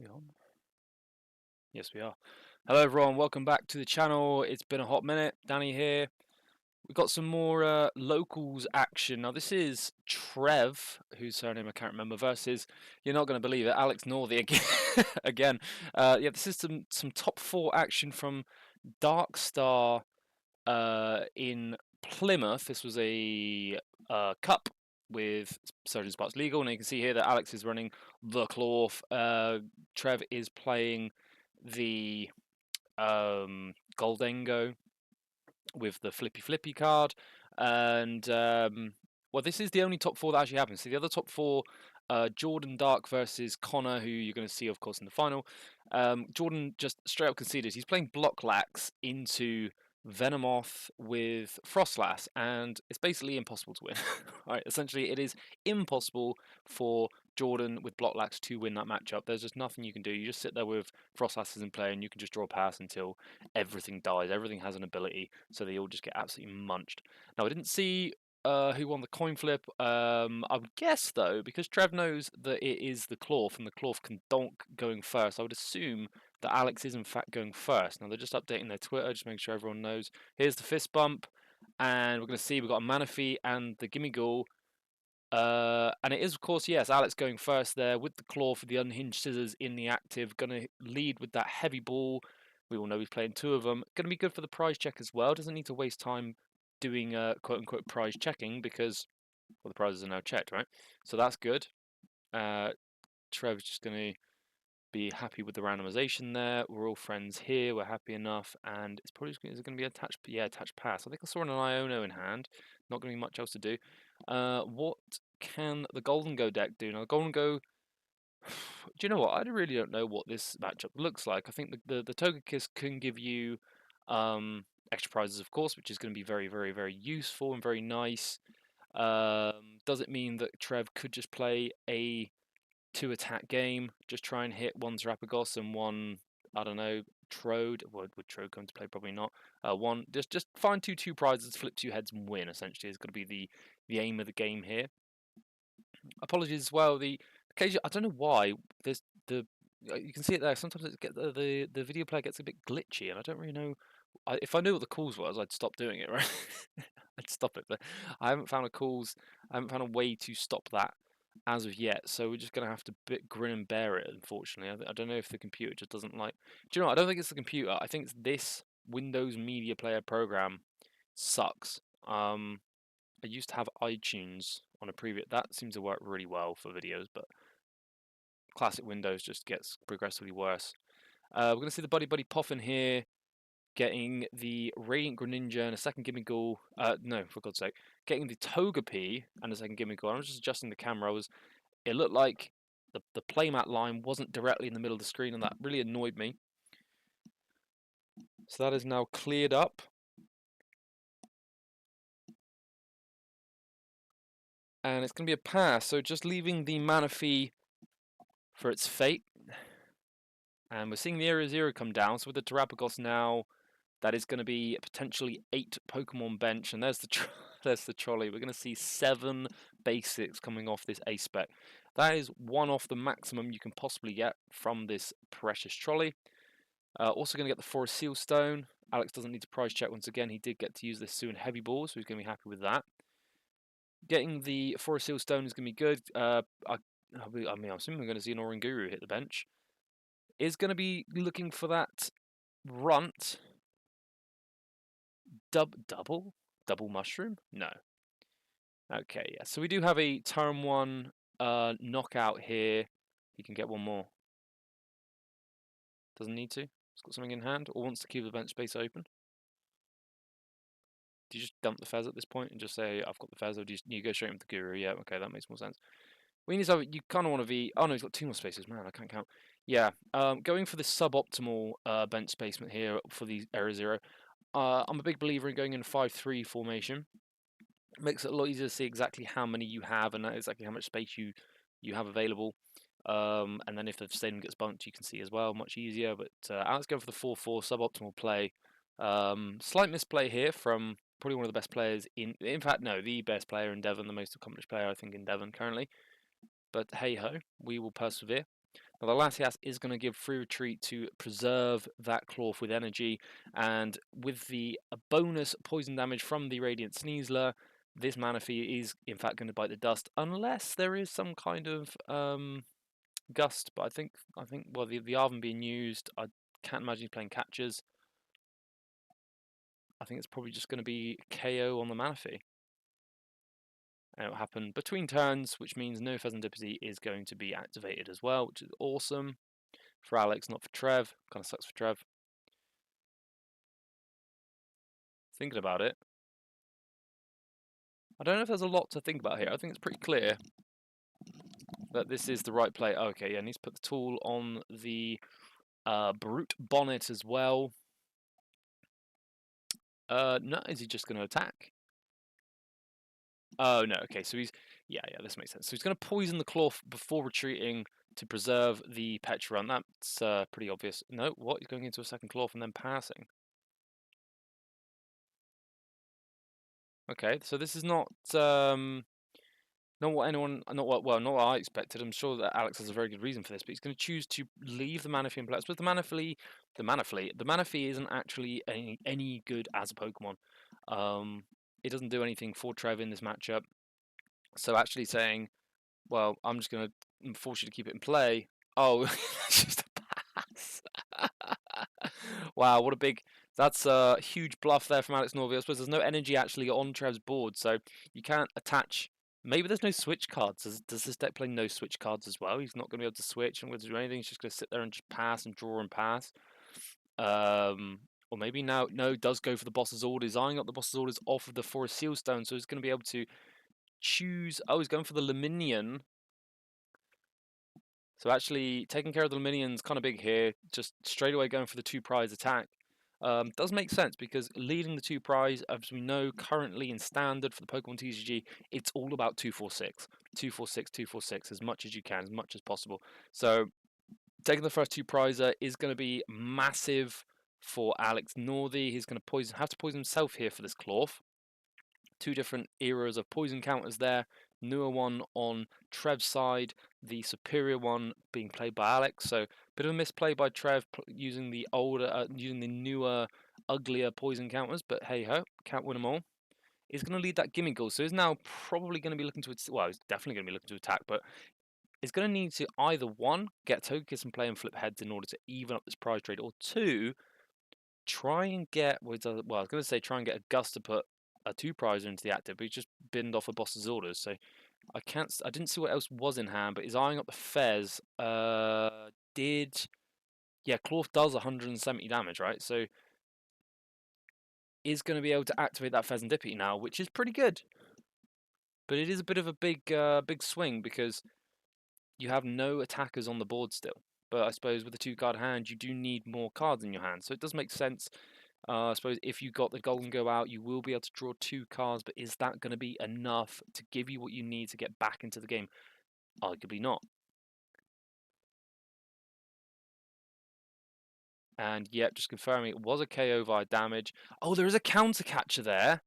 We on? Yes, we are. Hello, everyone. Welcome back to the channel. It's been a hot minute. Danny here. We've got some more locals action. Now, this is Trev, whose surname I can't remember, versus, you're not going to believe it, Alex Northey again. again. Yeah, this is some top 4 action from Darkstar in Plymouth. This was a cup with Surgeon Sparks Legal, and you can see here that Alex is running the Klawf. Trev is playing the Gholdengo with the flippy card, and well, this is the only top 4 that actually happens. So the other top 4, Jordan Dark versus Connor, who you're going to see, of course, in the final. Jordan just straight up conceded. He's playing Block Lax into Venomoth with Frostlass, and it's basically impossible to win. Right, essentially, it is impossible for Jordan with Block-Lax to win that matchup. There's just nothing you can do. You just sit there with Frostlasses in play, and you can just draw a pass until everything dies. Everything has an ability, so they all just get absolutely munched. Now, I didn't see who won the coin flip. I would guess, though, because Trev knows that it is the Klawf, and the Klawf can donk going first, I would assume that Alex is in fact going first. Now, they're just updating their Twitter, just making sure everyone knows. Here's the fist bump, and we're going to see we've got a Manaphy and the Gimme Ghoul. And it is, of course, yes, Alex going first there with the Claw for the unhinged scissors in the active. Going to lead with that heavy ball. We all know he's playing 2 of them. Going to be good for the prize check as well. Doesn't need to waste time doing quote-unquote prize checking because, well, the prizes are now checked, right? So that's good. Trev's just going to be happy with the randomization there. We're all friends here. We're happy enough. And it's probably going to be attached, yeah, attached pass. I think I saw an Iono in hand. Not going to be much else to do. What can the Gholdengo deck do? Now, the Gholdengo, do you know what? I really don't know what this matchup looks like. I think the Togekiss can give you extra prizes, of course, which is going to be very, very, very useful and very nice. Does it mean that Trev could just play a 2-attack game, just try and hit one Terapagos and one, I don't know, Trode? Would Trode come to play? Probably not. One, just find 2 prizes, flip 2 heads and win, essentially, is going to be the aim of the game here. Apologies as well. The occasion, I don't know why there's you can see it there. Sometimes the video player gets a bit glitchy, and I don't really know. If I knew what the cause was, I'd stop doing it. Right, I'd stop it. But I haven't found a cause. I haven't found a way to stop that as of yet. So we're just gonna have to grin and bear it. Unfortunately, I don't know if the computer just doesn't like. Do you know? I don't think it's the computer. I think it's this Windows Media Player program sucks. I used to have iTunes on a previous. That seems to work really well for videos, but classic Windows just gets progressively worse. We're going to see the Buddy Poffin here, getting the Radiant Greninja and a second Gimme Ghoul. No, for God's sake, getting the Togepi and a second Gimme Ghoul. I was just adjusting the camera. It looked like the playmat line wasn't directly in the middle of the screen, and that really annoyed me. So that is now cleared up. And it's going to be a pass, so just leaving the Manaphy for its fate. And we're seeing the Area 0 come down, so with the Terapagos now, that is going to be potentially 8 Pokemon bench, and there's the trolley. We're going to see 7 basics coming off this A-Spec. That is 1 off the maximum you can possibly get from this precious trolley. Also going to get the Forest Seal Stone. Alex doesn't need to prize check once again. He did get to use this soon Heavy Ball, so he's going to be happy with that. Getting the Forest Seal Stone is going to be good. I'm assuming we're going to see an Oranguru hit the bench. Is going to be looking for that Runt. Double mushroom? No. Okay, yeah. So we do have a turn 1 knockout here. He can get 1 more. Doesn't need to. He's got something in hand, or wants to keep the bench space open. Do you just dump the Fez at this point and just say, I've got the Fez, or do you go straight into the Guru? Yeah, okay, that makes more sense. We need to have, you kind of want to be, oh no, he's got 2 more spaces, man, I can't count. Yeah, going for the suboptimal bench placement here for the Area 0. I'm a big believer in going in 5-3 formation. It makes it a lot easier to see exactly how many you have and exactly how much space you have available. And then if the stadium gets bumped, you can see as well, much easier. But Alex going for the 4-4 suboptimal play. Slight misplay here from probably one of the best players in fact, no, the best player in Devon, the most accomplished player I think in Devon currently. But hey ho, we will persevere. Now, the Latias is going to give free retreat to preserve that Klawf with energy, and with the bonus poison damage from the Radiant Sneasler, this Manaphy is in fact going to bite the dust, unless there is some kind of gust. But I think well, the Arven being used, I can't imagine he's playing catchers. I think it's probably just going to be KO on the Manaphy. And it'll happen between turns, which means no Pheasantipity is going to be activated as well, which is awesome. For Alex, not for Trev. Kind of sucks for Trev. Thinking about it, I don't know if there's a lot to think about here. I think it's pretty clear that this is the right play. Okay, yeah, needs to put the tool on the Brute Bonnet as well. No, is he just going to attack? Oh, no, okay, so he's... Yeah, this makes sense. So he's going to poison the Klawf before retreating to preserve the Petra run. That's pretty obvious. No, what? He's going into a second Klawf and then passing. Okay, so this is not what anyone, not what I expected. I'm sure that Alex has a very good reason for this, but he's going to choose to leave the Manaphy in play. I suppose the Manaphy isn't actually any good as a Pokemon. It doesn't do anything for Trev in this matchup. So actually saying, well, I'm just going to force you to keep it in play. Oh, it's just a pass. Wow, what a big... That's a huge bluff there from Alex Northey. I suppose there's no energy actually on Trev's board, so you can't attach... Maybe there's no switch cards. Does this deck play no switch cards as well? He's not going to be able to switch and going to do anything. He's just going to sit there and just pass and draw and pass. Or maybe now, no, does go for the boss's orders. Eyeing up the boss's orders off of the Forest Seal Stone, so he's going to be able to choose... Oh, he's going for the Luminion. So actually, taking care of the Luminion's kind of big here. Just straight away going for the 2-prize attack. Does make sense because leading the 2-prize, as we know currently in standard for the Pokemon TCG, it's all about 246. 246, 246, as much as you can, as much as possible. So taking the first 2-prizer is going to be massive for Alex Northey. He's going to have to poison himself here for this Klawf. 2 different eras of poison counters there. Newer one on Trev's side, the superior one being played by Alex. So bit of a misplay by Trev using the newer, uglier poison counters. But hey ho, can't win them all. He's going to lead that Gimme Goal. So he's now probably going to be looking to... Well, he's definitely going to be looking to attack, but he's going to need to either, 1, get Togekiss and play and flip heads in order to even up this prize trade, or 2, try and get... Well, I was going to say try and get a Gust to put a 2-prizer into the active, but he's just binned off a boss's orders, so I didn't see what else was in hand, but he's eyeing up the Fez. Yeah, Klawf does 170 damage, right? So is going to be able to activate that Pheasantipity now, which is pretty good. But it is a bit of a big swing because you have no attackers on the board still. But I suppose with a 2-card hand, you do need more cards in your hand, so it does make sense. I suppose if you got the Gholdengo out, you will be able to draw 2 cards, but is that going to be enough to give you what you need to get back into the game? Arguably not. And yep, just confirming it was a KO via damage. Oh, there is a counter catcher there.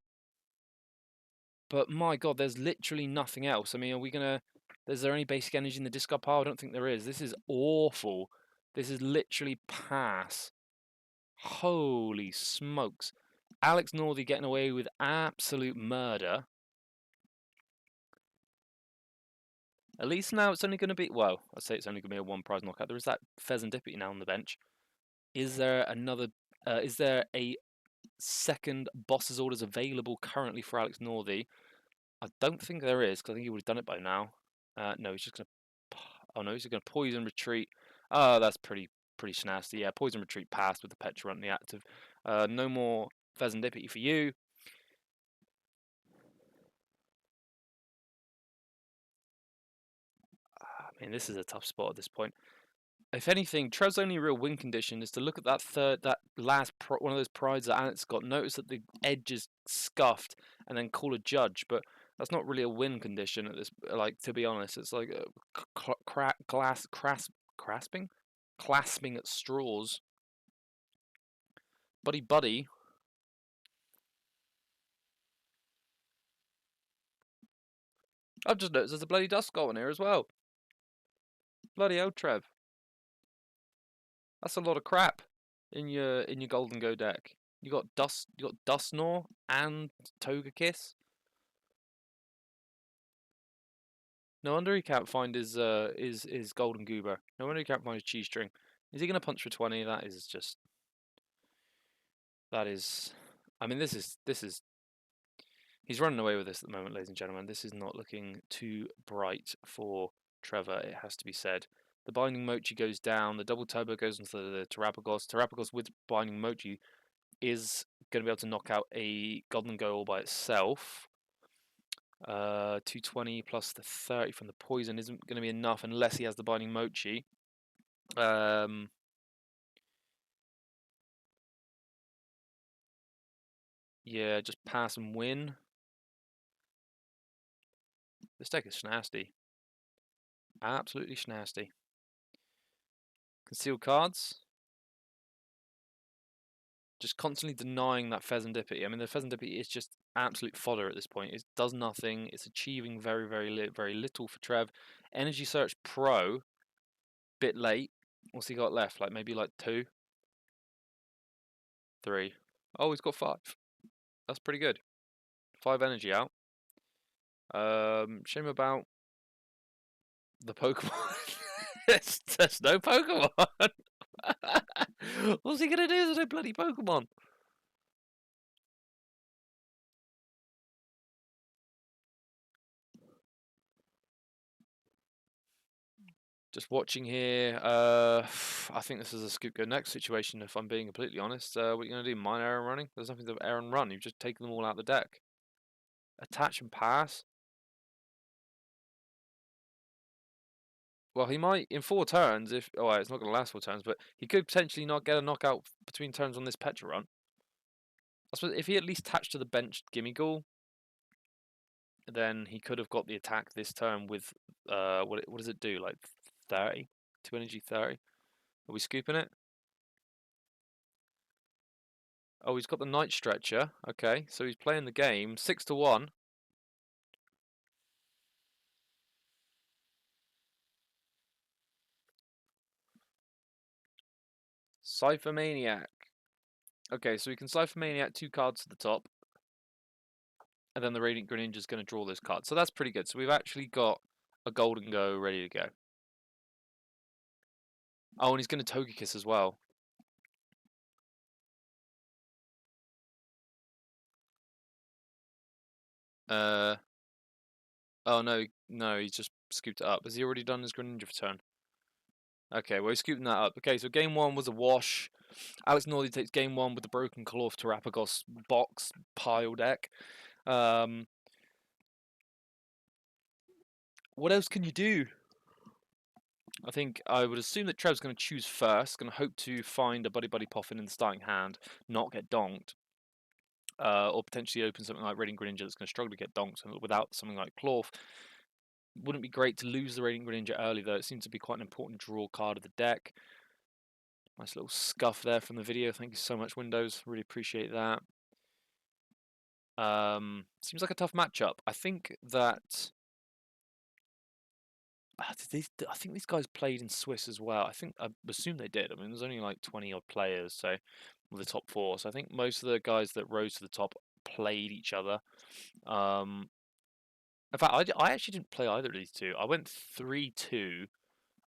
But my god, there's literally nothing else. I mean, are we going to... Is there any basic energy in the discard pile? I don't think there is. This is awful. This is literally pass. Holy smokes. Alex Northey getting away with absolute murder. At least now it's only going to be... Well, I'd say it's only going to be a 1-prize knockout. There is that Pheasantipity now on the bench. Is there another... is there a second boss's orders available currently for Alex Northey? I don't think there is, because I think he would have done it by now. No, he's just going to... Oh no, he's going to poison retreat. Oh, that's pretty snasty. Yeah, poison retreat passed with the Petra on the active. No more Pheasantipity for you. I mean, this is a tough spot at this point. If anything, Trev's only real win condition is to look at that last one of those prizes that Alex got, notice that the edge is scuffed, and then call a judge. But that's not really a win condition at this. Like, to be honest, it's like clasping at straws. Buddy. I've just noticed there's a bloody dust skull in here as well. Bloody hell, Trev. That's a lot of crap in your Gholdengo deck. You got Dustnor and Togekiss. No wonder he can't find his Golden Goober. No wonder he can't find his cheese string. Is he gonna punch for 20? That is just. That is. I mean, this is. He's running away with this at the moment, ladies and gentlemen. This is not looking too bright for Trevor, it has to be said. The Binding Mochi goes down. The double turbo goes into the Terapagos. Terapagos with Binding Mochi is going to be able to knock out a Gholdengo all by itself. 220 plus the 30 from the poison isn't going to be enough unless he has the Binding Mochi. Yeah, just pass and win. This deck is snasty. Absolutely snasty. Concealed cards. Just constantly denying that Pheasantipity. I mean, the Pheasantipity is just absolute fodder at this point. It does nothing. It's achieving very, very little for Trev. Energy Search Pro, bit late. What's he got left? Like maybe like 2, 3. Oh, he's got 5. That's pretty good. 5 energy out. Shame about the Pokemon. There's no Pokemon. What's he gonna do? There's no bloody Pokemon. Just watching here, I think this is a scoop go next situation, if I'm being completely honest. What are you going to do? Mine Aaron running? There's nothing to Aaron run. You've just taken them all out the deck. Attach and pass? Well, he might, in 4 turns, if... Oh, it's not going to last 4 turns, but he could potentially not get a knockout between turns on this Petra run. I suppose if he at least attached to the bench Gimmighoul, then he could have got the attack this turn with... what does it do? Like 30? 2 energy 30? Are we scooping it? Oh, he's got the Night Stretcher. Okay, so he's playing the game. 6-1. Cypher Maniac. Okay, so we can Cypher Maniac 2 cards to the top. And then the Radiant Greninja is going to draw those cards. So that's pretty good. So we've actually got a Gholdengo ready to go. Oh, and he's going to Togekiss as well. Oh, no, he's just scooped it up. Has he already done his Greninja for turn? Okay, well, he's scooping that up. Okay, so game 1 was a wash. Alex Northey takes game 1 with the broken Klawf Terapagos box pile deck. What else can you do? I think I would assume that Trev's going to choose first, going to hope to find a Buddy Buddy Poffin in the starting hand, not get donked. Or potentially open something like Radiant Greninja that's going to struggle to get donked without something like Klawf. Wouldn't be great to lose the Radiant Greninja early, though. It seems to be quite an important draw card of the deck. Nice little scuff there from the video. Thank you so much, Windows. Really appreciate that. Seems like a tough matchup. I think that... I think these guys played in Swiss as well. I assume they did. I mean, there's only like 20 odd players, so with the top 4. So I think most of the guys that rose to the top played each other. In fact, I actually didn't play either of these two. I went 3-2.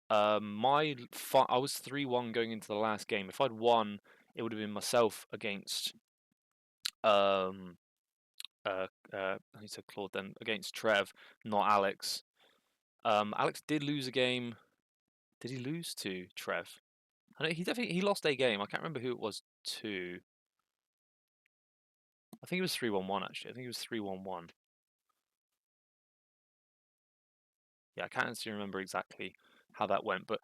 I was 3-1 going into the last game. If I'd won, it would have been myself against I said Claude then, against Trev, not Alex. Alex did lose a game. Did he lose to Trev? I know he lost a game. I can't remember who it was to. I think it was 3-1-1 actually. I think it was 3-1-1. Yeah, I can't actually remember exactly how that went, but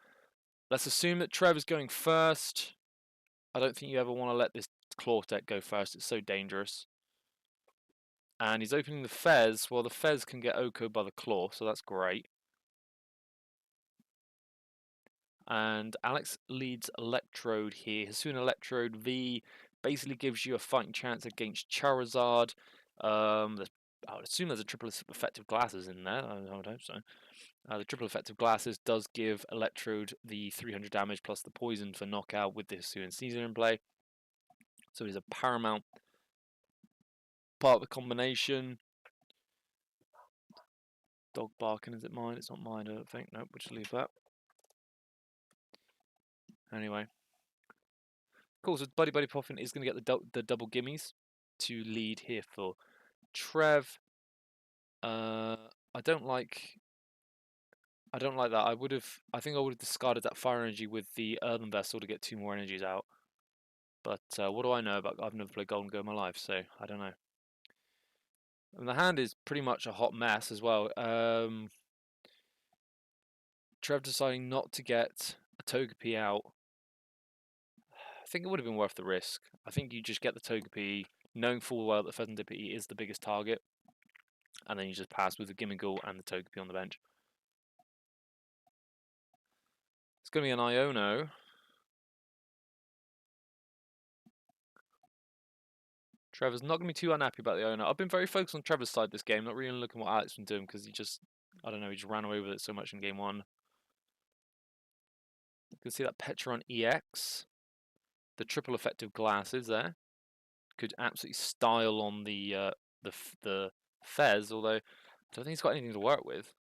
let's assume that Trev is going first. I don't think you ever want to let this Klawf deck go first. It's so dangerous. And he's opening the Fez. Well, the Fez can get OHKO'd by the Klawf, so that's great. And Alex leads Electrode here. Hisuian Electrode V basically gives you a fighting chance against Charizard. I would assume there's a triple effective glasses in there. I would hope so. The triple effective glasses does give Electrode the 300 damage plus the poison for knockout with the Hisuian Caesar in play. So it is a paramount part of the combination. Dog barking, is it mine? It's not mine, I don't think. Nope, we'll just leave that. Anyway. Cool, so Buddy Buddy Poffin is going to get the double gimmies to lead here for Trev. I don't like that. I think I would have discarded that fire energy with the Earthen Vessel to get 2 more energies out. But what do I know about? I've never played Gholdengo in my life, so I don't know. And the hand is pretty much a hot mess as well. Trev deciding not to get a Togepi out. I think it would have been worth the risk. I think you just get the Togepi, knowing full well that Pheasantipity is the biggest target, and then you just pass with the Gimmighoul and the Togepi on the bench. It's going to be an Iono. Trevor's not going to be too unhappy about the Iono. I've been very focused on Trevor's side this game, not really looking at what Alex been doing, because he just, I don't know, he just ran away with it so much in game 1. You can see that Petron EX. The triple effective glasses there. Could absolutely style on the Fez, although I don't think he's got anything to work with.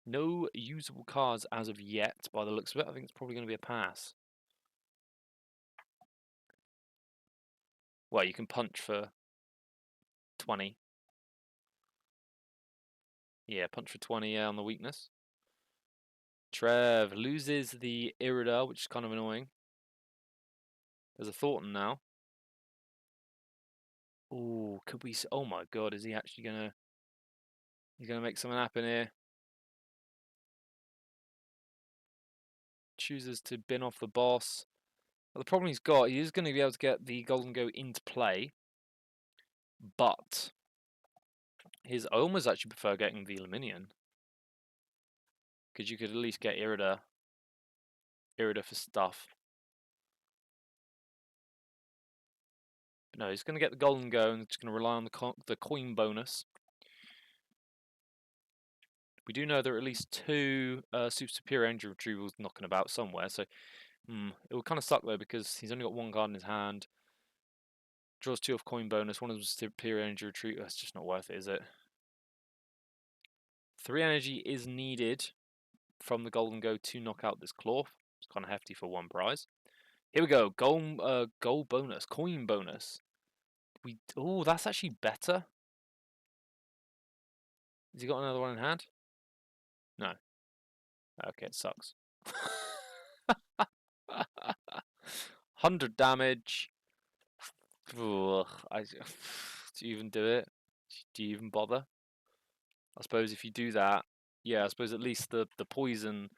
No usable cards as of yet, by the looks of it. I think it's probably going to be a pass. Well, you can punch for 20. Yeah, punch for 20 on the weakness. Trev loses the Irida, which is kind of annoying. There's a Thornton now. Oh, could we? Oh my God, is he actually gonna? He's gonna make something happen here. Chooses to bin off the boss. Well, the problem he's got, he is going to be able to get the Gholdengo into play, but I almost actually prefer getting the Luminion, because you could at least get Irida for stuff. But no, he's going to get the Gholdengo and it's going to rely on the coin bonus. We do know there are at least 2 Super Superior Energy Retrievals knocking about somewhere, so it will kind of suck though, because he's only got 1 card in his hand. Draws 2 off coin bonus, 1 of them Superior Energy Retreat. That's just not worth it, is it? 3 energy is needed from the Gholdengo to knock out this Klawf. It's kind of hefty for 1 prize. Here we go. Gold bonus, coin bonus. Oh, that's actually better. Has he got another one in hand? No. Okay, it sucks. 100 damage. Ugh, do you even do it? Do you even bother? I suppose if you do that, yeah, I suppose at least the poison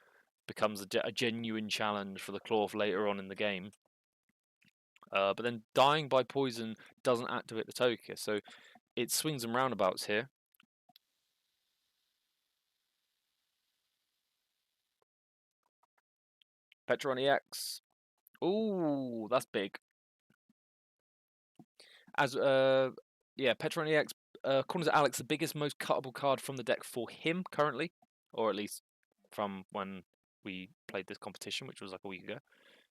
becomes a genuine challenge for the Klawf later on in the game. But then dying by poison doesn't activate the Togekiss, so it swings and roundabouts here. Petron EX. Ooh, that's big. Yeah, Petron EX corners Alex, the biggest, most cuttable card from the deck for him currently, or at least from when we played this competition, which was like a week ago.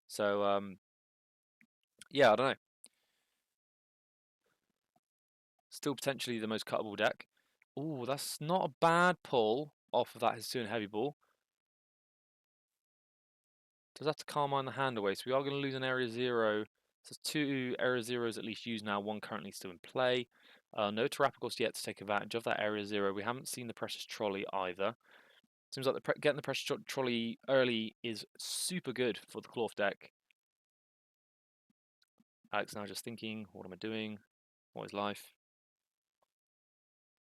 So yeah, I don't know. Still potentially the most cuttable deck. Ooh, that's not a bad pull off of that Hisuian Heavy Ball. Does have to Carmine the hand away, so we are going to lose an Area 0. So 2 Area 0s at least used now, 1 currently still in play. No Terapagos yet to take advantage of that Area 0. We haven't seen the Precious Trolley either. Seems like getting the Precious Trolley early is super good for the Klawf deck. Alex now just thinking, what am I doing? What is life?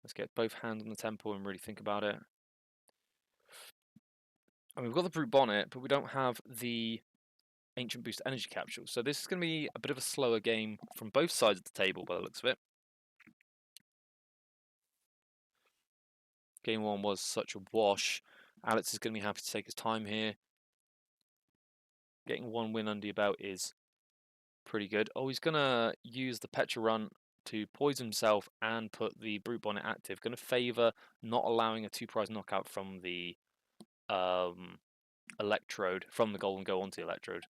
Let's get both hands on the temple and really think about it. I mean, we've got the Brute Bonnet, but we don't have the Ancient Boost Energy Capsule. So this is going to be a bit of a slower game from both sides of the table by the looks of it. Game 1 was such a wash. Alex is going to be happy to take his time here. Getting 1 win under your belt is pretty good. Oh, he's going to use the Petra Run to poison himself and put the Brute Bonnet active. Going to favour not allowing a 2-prize knockout from the Electrode, from the Gholdengo onto the Electrode.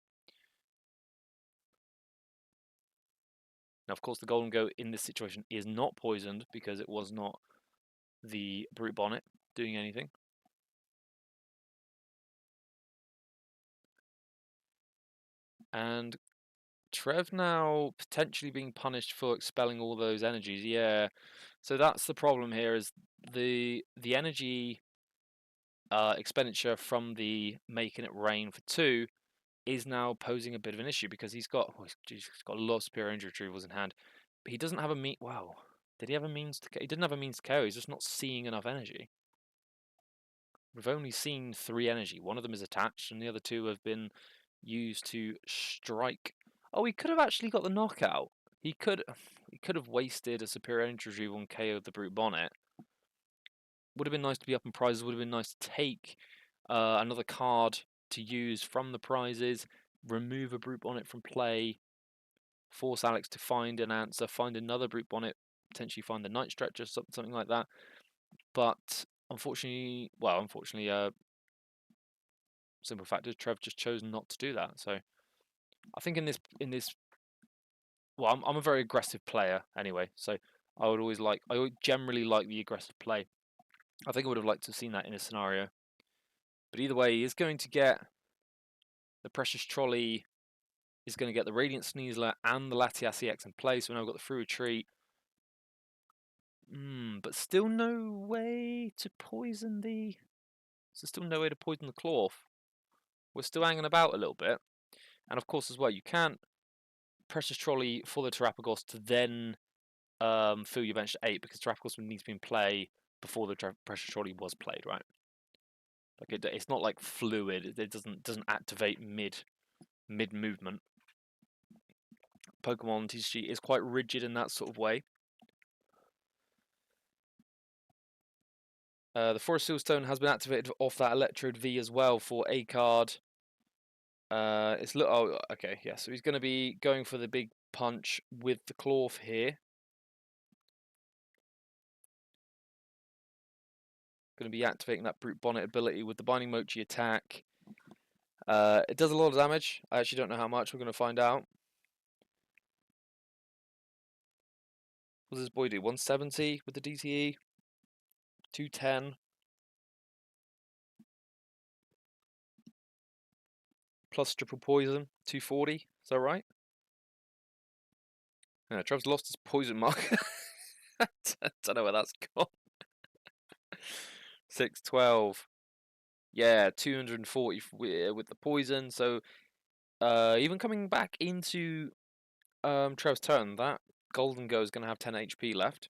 Now, of course, the Gholdengo in this situation is not poisoned because it was not the Brute Bonnet doing anything. And Trev now potentially being punished for expelling all those energies. Yeah, so that's the problem here, is the energy expenditure from the making it rain for 2 is now posing a bit of an issue because he's got he's got a lot of superior injury retrievals in hand, but he doesn't have a wow. Did he have a means to? He didn't have a means to KO. He's just not seeing enough energy. We've only seen 3 energy. One of them is attached, and the other 2 have been used to strike. Oh, he could have actually got the knockout. He could have wasted a superior injury retrieval and KO'd the Brute Bonnet. Would have been nice to be up in prizes. Would have been nice to take another card to use from the prizes, remove a Brute Bonnet from play, force Alex to find an answer, find another Brute Bonnet, potentially find the Night Stretcher, something like that. But unfortunately, simple fact is Trev just chose not to do that. So I think in this, well, I'm a very aggressive player anyway, so I would generally like the aggressive play. I think I would have liked to have seen that in a scenario. But either way, he is going to get the Precious Trolley, is going to get the Radiant Sneasler and the Latias EX in play, so now we've got the Free Retreat. But still no way to poison the... So still no way to poison the Klawf. We're still hanging about a little bit. And of course as well, you can't Precious Trolley for the Terapagos to then fill your bench to 8, because Terapagos would need to be in play before the Precious Trolley was played, right? Like it's not like fluid. It doesn't activate mid movement. Pokemon TCG is quite rigid in that sort of way. The Forest Sealstone has been activated off that Electrode V as well for a card. Okay, yeah. So he's going to be going for the big punch with the Klawf here. Going to be activating that Brute Bonnet ability with the Binding Mochi attack. It does a lot of damage. I actually don't know how much. We're going to find out. What does this boy do? 170 with the DTE? 210. Plus triple poison, 240. Is that right? Yeah, Trev's lost his poison mark. Don't know where that's gone. 612. Yeah, 240 with the poison. So even coming back into Trev's turn, that Gholdengo is going to have 10 HP left.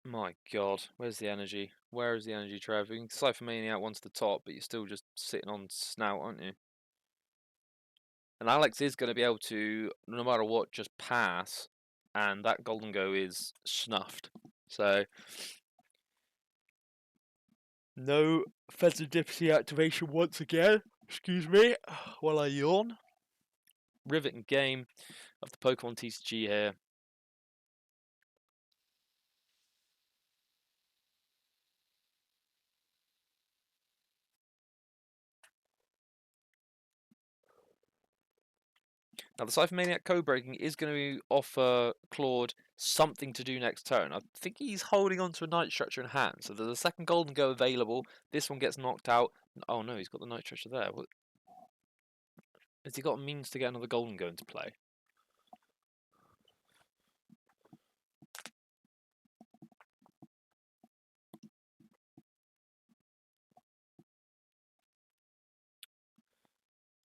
My God, where's the energy? Where is the energy, Trev? You can Cypher Maniac once to the top, but you're still just sitting on snout, aren't you? And Alex is going to be able to, no matter what, just pass, and that Gholdengo is snuffed. So, no Serendipity activation once again. Excuse me, while I yawn. Riveting game of the Pokemon TCG here. Now, the Cypher Maniac code breaking is going to offer Claude something to do next turn. I think he's holding on to a Night Stretcher in hand, so there's a second Gholdengo available. This one gets knocked out. Oh no, he's got the Night Stretcher there. What? Has he got a means to get another Gholdengo into play?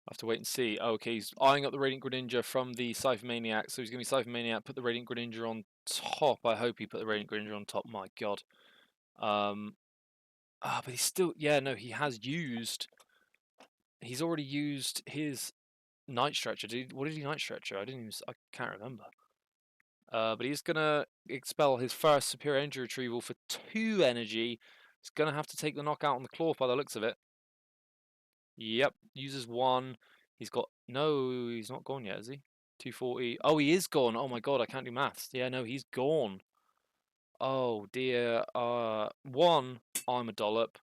I have to wait and see. Oh, okay, he's eyeing up the Radiant Greninja from the Cypher Maniac, so he's going to be Cypher Maniac, put the Radiant Greninja on top. I hope he put the Radiant Greninja on top. My God. But he's still... Yeah, no, he has used... He's already used his Night Stretcher. What did he Night Stretcher? I can't remember. But he's going to expel his first Superior Energy Retrieval for 2 energy. He's going to have to take the knockout on the Klawf by the looks of it. Yep, uses 1. He's got... No, he's not gone yet, is he? 240. Oh, he is gone. Oh my god, I can't do maths. Yeah, no, he's gone. Oh dear. One, I'm a dollop.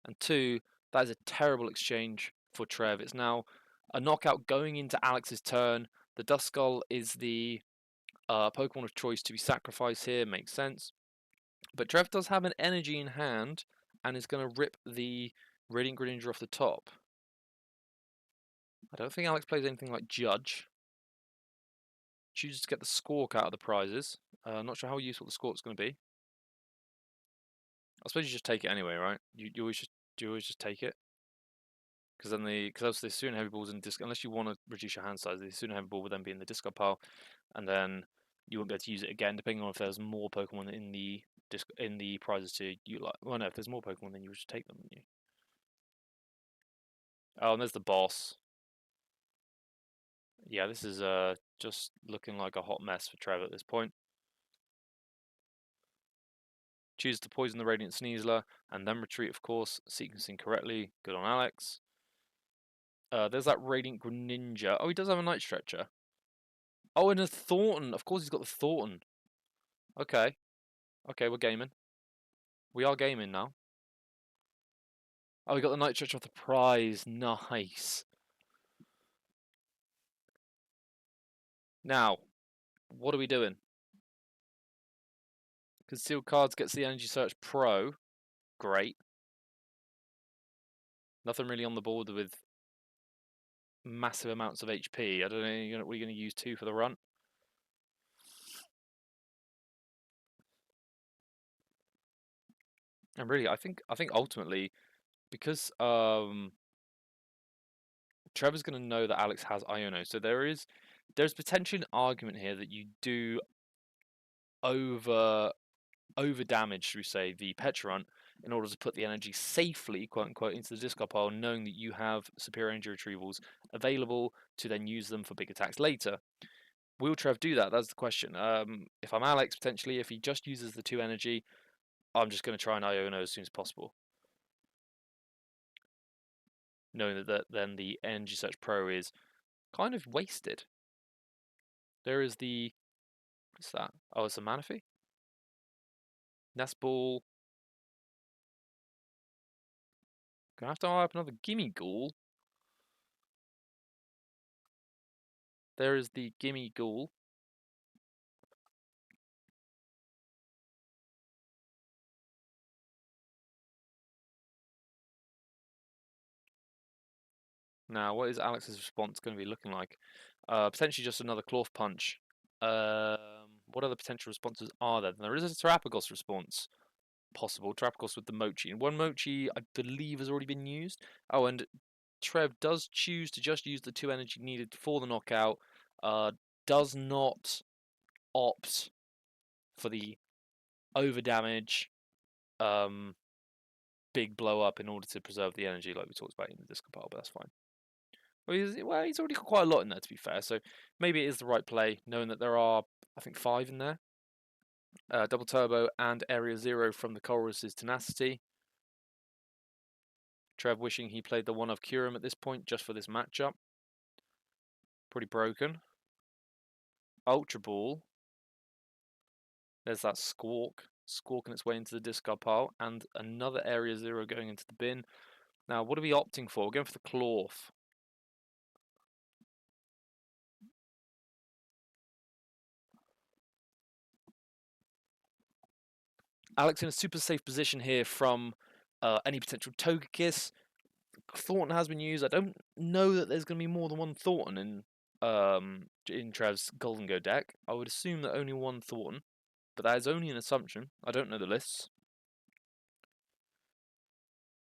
And two, that is a terrible exchange for Trev. It's now a knockout going into Alex's turn. The Duskull is the Pokemon of choice to be sacrificed here. Makes sense. But Trev does have an energy in hand and is going to rip the Radiant Greninja off the top. I don't think Alex plays anything like Judge. Chooses to get the Squawk out of the prizes. Not sure how useful the Squawk's going to be. I suppose you just take it anyway, right? You always just take it. Because then because the Sooner Heavy Ball's in disc, unless you want to reduce your hand size, the Sooner Heavy Ball would then be in the discard pile, and then you won't be able to use it again, depending on if there's more Pokemon in the prizes to utilize. Well, no, if there's more Pokemon, then you would just take them, wouldn't you? Oh, and there's the boss. Yeah, this is just looking like a hot mess for Trev at this point. Choose to poison the Radiant Sneasler, and then retreat, of course, sequencing correctly. Good on Alex. There's that Radiant Greninja. Oh, he does have a Night Stretcher. Oh, and a Thornton. Of course he's got the Thornton. Okay. Okay, we're gaming. We are gaming now. Oh, we got the Night Stretcher off the prize. Nice. Now, what are we doing? Concealed Cards gets the Energy Search Pro. Great. Nothing really on the board with massive amounts of HP. I don't know what you're going to use 2 for the run. And really, I think ultimately, because Trevor's going to know that Alex has Iono, so there's potentially an argument here that you do over damage, should we say, the Petrun in order to put the energy safely, quote unquote, into the discard pile, knowing that you have superior energy retrievals available to then use them for big attacks later. Will Trev do that? That's the question. If I'm Alex, potentially, if he just uses the 2 energy, I'm just going to try and Iono as soon as possible, knowing that then the Energy Search Pro is kind of wasted. There is the... What's that? Oh, it's a Manaphy? Nest Ball. Gonna have to eye up another Gimme Ghoul. There is the Gimme Ghoul. Now, what is Alex's response going to be looking like? Potentially just another Klawf punch. What other potential responses are there? There is a Terapagos response possible. Terapagos with the Mochi. And one Mochi, I believe, has already been used. Oh, and Trev does choose to just use the 2 energy needed for the knockout. Does not opt for the over damage, big blow up in order to preserve the energy, like we talked about in the discard pile, but that's fine. Well, he's already got quite a lot in there, to be fair, so maybe it is the right play, knowing that there are, I think, 5 in there. Double Turbo and Area 0 from the Colress's Tenacity. Trev wishing he played the one of Kyurem at this point, just for this matchup. Pretty broken. Ultra Ball. There's that Squawk, squawking its way into the discard pile, and another Area 0 going into the bin. Now, what are we opting for? We're going for the Klawf. Alex in a super safe position here from any potential Togekiss. Thornton has been used. I don't know that there's going to be more than one Thornton in Trev's Gholdengo deck. I would assume that only one Thornton, but that is only an assumption. I don't know the lists.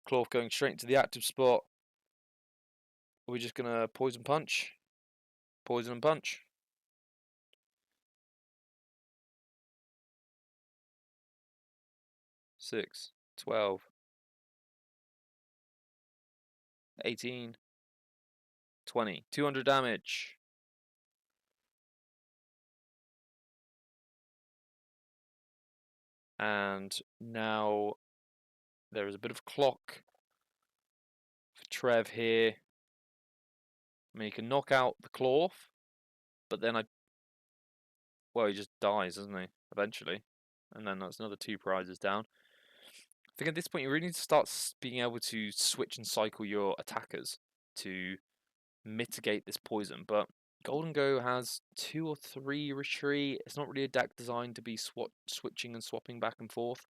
Klawf going straight into the active spot. Are we just going to Poison Punch? Poison and Punch. Six, 12, 18, 20. 200 damage. And now there is a bit of clock for Trev here. I mean, he can knock out the Klawf, but then well, he just dies, doesn't he? Eventually. And then that's another 2 prizes down. I think at this point you really need to start being able to switch and cycle your attackers to mitigate this poison. But Gholdengo has 2 or 3 retreat. It's not really a deck designed to be switching and swapping back and forth.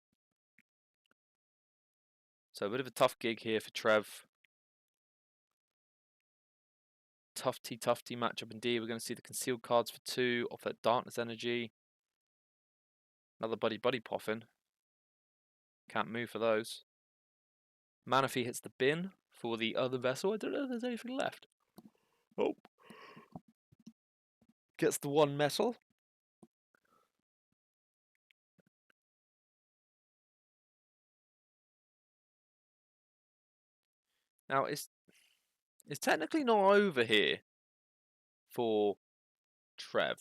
So a bit of a tough gig here for Trev. Tufty matchup indeed. We're going to see the concealed cards for 2 off that Darkness Energy. Another Buddy Poffin. Can't move for those. Manaphy hits the bin for the other vessel. I don't know if there's anything left. Oh. Gets the 1 metal. Now, it's technically not over here for Trev.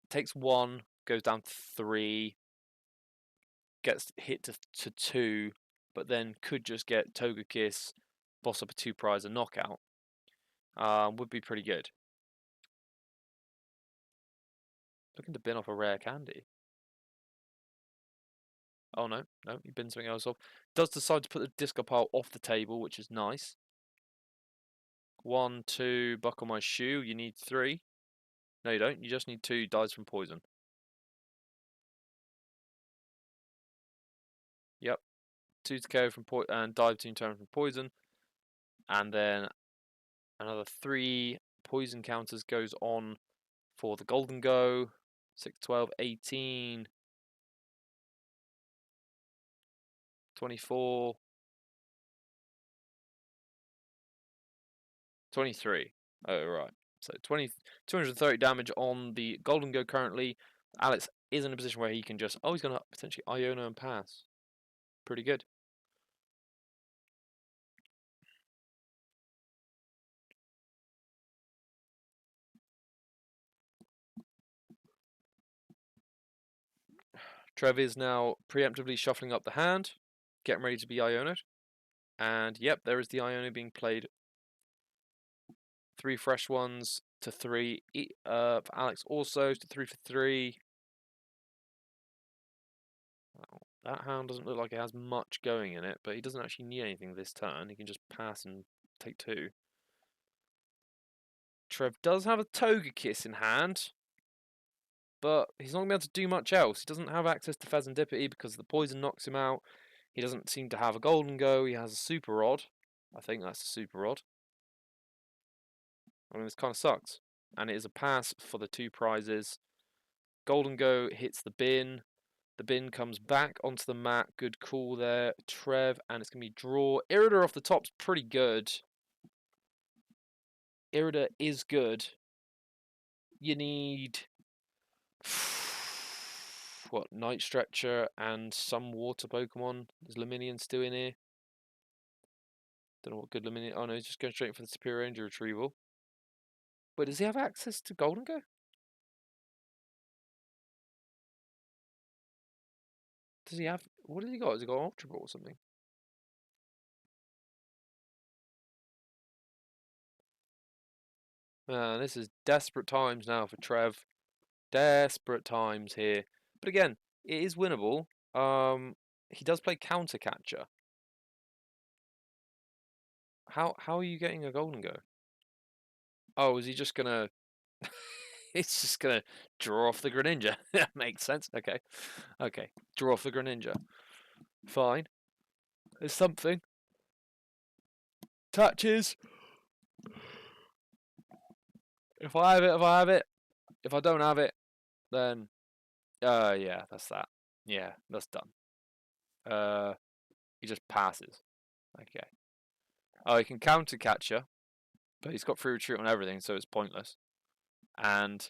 Takes 1, goes down to 3, gets hit to 2, but then could just get Togekiss, boss up a 2 prize, and knockout. Would be pretty good. Looking to bin off a rare candy. Oh no, he bins something else off. Does decide to put the disco pile off the table, which is nice. 1, 2, buckle my shoe. You need 3. No, you don't. You just need 2. Dies from poison. Yep. 2 to KO from poison and dive 2 turn from poison. And then another 3 poison counters goes on for the Gholdengo. 6, 12, 18, 24, 23. Oh, right. So 230 damage on the Gholdengo currently. Alex is in a position where he can just... Oh, he's going to potentially Iona and pass. Pretty good. Trev is now preemptively shuffling up the hand, getting ready to be Iona'd. And yep, there is the Iona being played. 3 fresh ones to 3. For Alex also to 3 for 3. Well, that hound doesn't look like it has much going in it, but he doesn't actually need anything this turn. He can just pass and take 2. Trev does have a Togekiss in hand, but he's not going to be able to do much else. He doesn't have access to Pheasantipity because the poison knocks him out. He doesn't seem to have a Gholdengo. He has a Super Rod. I think that's a Super Rod. I mean, this kind of sucks. And it is a pass for the 2 prizes. Gholdengo hits the bin. The bin comes back onto the mat. Good call there, Trev. And it's going to be draw. Irida off the top's pretty good. Irida is good. You need... what, Night Stretcher and some water Pokemon. Is Luminion still in here? Don't know what good Luminion... Oh no, he's just going straight for the Superior Ranger Retrieval. But does he have access to Gholdengo? Does he have... What has he got? Has he got Ultra Ball or something? Man, this is desperate times now for Trev. Desperate times here. But again, it is winnable. He does play Counter Catcher. How are you getting a Gholdengo? Oh, is he just gonna... He's just gonna draw off the Greninja. That makes sense. Okay. Okay. Draw off the Greninja. Fine. There's something. Touches. If I have it, I have it. If I don't have it, then... yeah, that's that. Yeah, that's done. He just passes. Okay. Oh, he can counter catcher, but he's got free retreat on everything, so it's pointless. And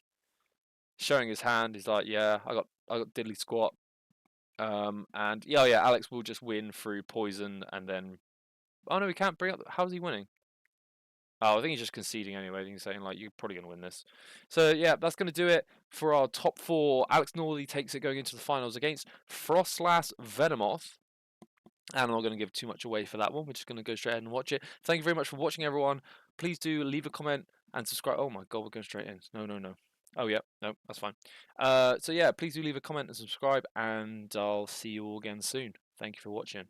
showing his hand, he's like, yeah, I got diddly squat. And yeah, Alex will just win through poison, and then... Oh no, he can't bring up... How's he winning? Oh, I think he's just conceding anyway. He's saying, like, you're probably going to win this. So, yeah, that's going to do it for our top 4. Alex Northey takes it going into the finals against Frostlass Venomoth. And I'm not going to give too much away for that one. We're just going to go straight ahead and watch it. Thank you very much for watching, everyone. Please do leave a comment and subscribe. Oh my god, we're going straight in. No, no, no. Oh yeah, no, that's fine. So yeah, please do leave a comment and subscribe, and I'll see you all again soon. Thank you for watching.